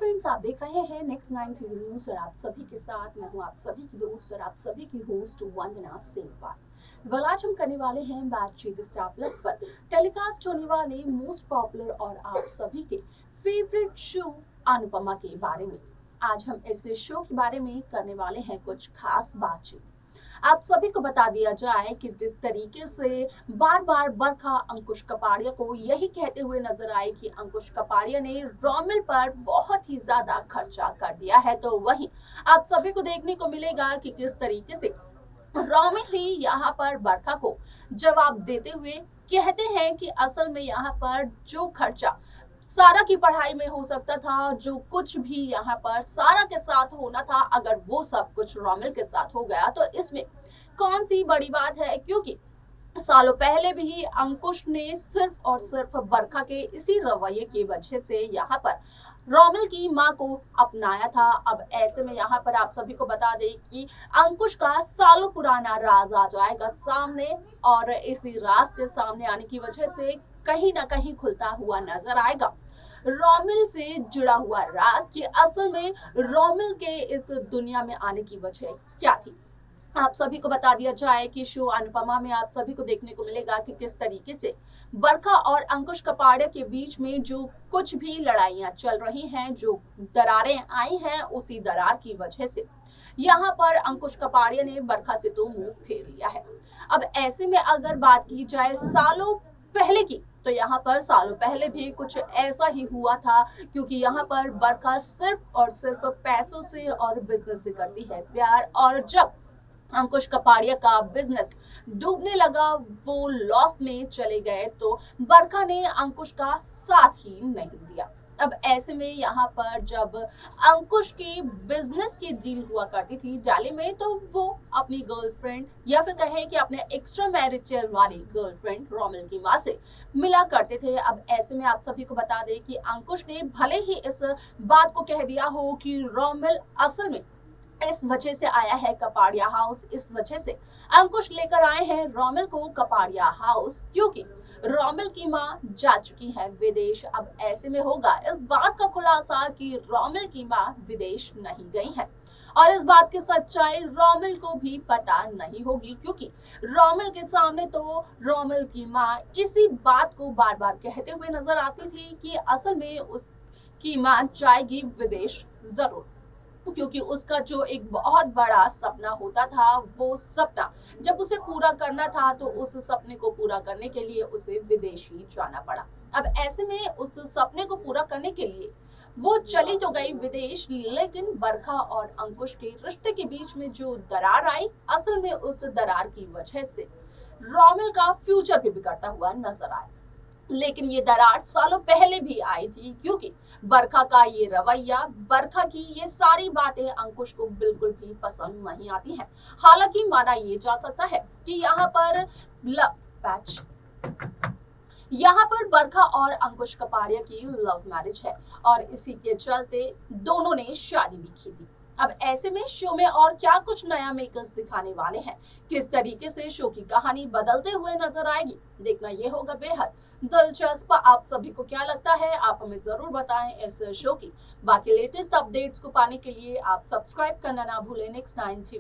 Friends, आप देख रहे हैं नेक्स्ट 9 टीवी न्यूज और आप सभी के साथ मैं हूं आप सभी की दोस्त और आप सभी की होस्ट वंदना सेनवाल। आज हम करने वाले हैं बातचीत स्टार प्लस पर टेलीकास्ट होने वाले मोस्ट पॉपुलर और आप सभी के फेवरेट शो अनुपमा के बारे में। आज हम इस शो के बारे में करने वाले हैं कुछ खास बातचीत। आप सभी को बता दिया जाए कि जिस तरीके से बार बार बरखा अंकुश कपाड़िया को यही कहते हुए नजर आए कि अंकुश कपाड़िया ने रोमिल पर बहुत ही ज्यादा खर्चा कर दिया है, तो वहीं आप सभी को देखने को मिलेगा कि किस तरीके से रोमिल ही यहाँ पर बरखा को जवाब देते हुए कहते हैं कि असल में यहाँ पर जो खर्चा सारा की पढ़ाई में हो सकता था, जो कुछ भी यहाँ पर सारा के साथ होना था, अगर वो सब कुछ रोमिल के साथ हो गया तो इसमें कौन सी बड़ी बात है, क्योंकि सालों पहले भी अंकुश ने सिर्फ और सिर्फ बरखा के इसी रवैये की वजह से यहाँ पर रोमिल की मां को अपनाया था। अब ऐसे में यहाँ पर आप सभी को बता दें कि अंकुश का सालों पुराना राज आ जाएगा सामने और इसी राज के सामने आने की वजह से कहीं ना कहीं खुलता हुआ नजर आएगा रोमिल से जुड़ा हुआ राज कि असल में रोमिल के इस दुनिया में आने की वजह क्या थी। आप सभी को बता दिया जाए कि शो अनुपमा में आप सभी को देखने को मिलेगा कि किस तरीके से बरखा और अंकुश कपाड़िया के बीच में जो कुछ भी लड़ाइयां चल रही हैं, जो दरारें आई हैं, उसी दरार की वजह से यहाँ पर अंकुश कपाड़िया ने बरखा से तो मुंह फेर लिया है। अब ऐसे में अगर बात की जाए सालों पहले की, तो यहाँ पर सालों पहले भी कुछ ऐसा ही हुआ था, क्योंकि यहाँ पर बरखा सिर्फ और सिर्फ पैसों से और बिजनेस से करती है प्यार, और जब अंकुश कपाड़िया का बिजनेस डूबने लगा, वो लॉस में चले गए, तो बरखा ने अंकुश का साथ ही नहीं दिया। अब ऐसे में यहाँ पर जब अंकुश की बिजनेस की डील हुआ करती थी जाली में, तो वो अपनी गर्लफ्रेंड या फिर कहे कि अपने एक्स्ट्रा मैरिजल वाली गर्लफ्रेंड रोमिल की मां से मिला करते थे। अब ऐसे में आप सभी को बता दें कि अंकुश ने भले ही इस बात को कह दिया हो कि रोमिल असल में इस वजह से आया है कपाड़िया हाउस, इस वजह से अंकुश लेकर आए हैं रोमिल को कपाड़िया हाउस, क्योंकि रोमिल की मां जा चुकी है विदेश। अब ऐसे में होगा इस बात का खुलासा कि रोमिल की मां विदेश नहीं गई है, और इस बात की सच्चाई रोमिल को भी पता नहीं होगी, क्योंकि रोमिल के सामने तो रोमिल की मां इसी बात को बार बार कहते हुए नजर आती थी कि असल में उसकी मां जाएगी विदेश जरूर, क्योंकि उसका जो एक बहुत बड़ा सपना होता था, वो सपना जब उसे पूरा करना था तो उस सपने को पूरा करने के लिए उसे विदेश ही जाना पड़ा। अब ऐसे में उस सपने को पूरा करने के लिए वो चली तो गई विदेश, लेकिन बरखा और अंकुश के रिश्ते के बीच में जो दरार आई, असल में उस दरार की वजह से रोमिल का फ्यूचर भी बिगड़ता हुआ नजर आया। लेकिन ये दरार सालों पहले भी आई थी, क्योंकि बरखा का ये रवैया, बरखा की ये सारी बातें अंकुश को बिल्कुल भी पसंद नहीं आती हैं। हालांकि माना ये जा सकता है कि यहाँ पर बरखा और अंकुश कपाड़िया की लव मैरिज है और इसी के चलते दोनों ने शादी भी की थी। अब ऐसे में शो में और क्या कुछ नया मेकर्स दिखाने वाले हैं, किस तरीके से शो की कहानी बदलते हुए नजर आएगी, देखना ये होगा बेहद दिलचस्प। आप सभी को क्या लगता है, आप हमें जरूर बताएं इस शो की। बाकी लेटेस्ट अपडेट्स को पाने के लिए आप सब्सक्राइब करना ना भूलें नेक्स्ट 9 टीवी।